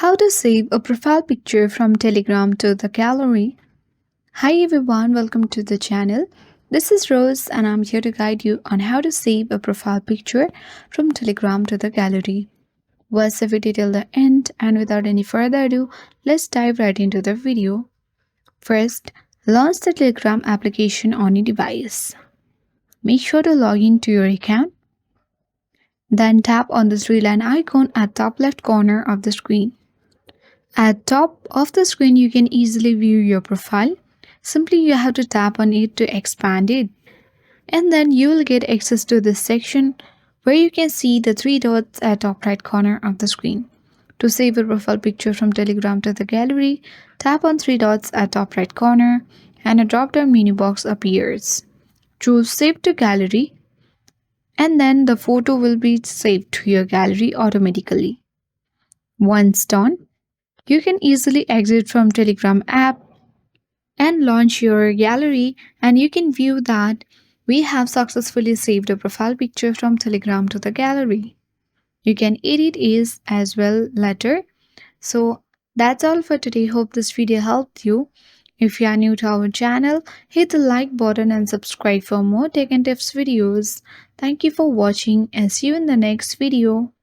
How to save a profile picture from Telegram to the gallery. Hi everyone, welcome to the channel. This is Rose and I'm here to guide you on how to save a profile picture from Telegram to the gallery. Watch the video till the end, and without any further ado, let's dive right into the video. First, launch the Telegram application on your device. Make sure to log in to your account. Then tap on the three-line icon at top left corner of the screen. At top of the screen, you can easily view your profile. Simply you have to tap on it to expand it. And then you will get access to this section where you can see the three dots at top right corner of the screen. To save a profile picture from Telegram to the gallery, tap on three dots at top right corner and a drop-down menu box appears. Choose Save to Gallery and then the photo will be saved to your gallery automatically. Once done, you can easily exit from Telegram app and launch your gallery, and you can view that we have successfully saved a profile picture from Telegram to the gallery. You can edit it as well later. So that's all for today. Hope this video helped you. If you are new to our channel, hit the like button and subscribe for more tech and tips videos. Thank you for watching and see you in the next video.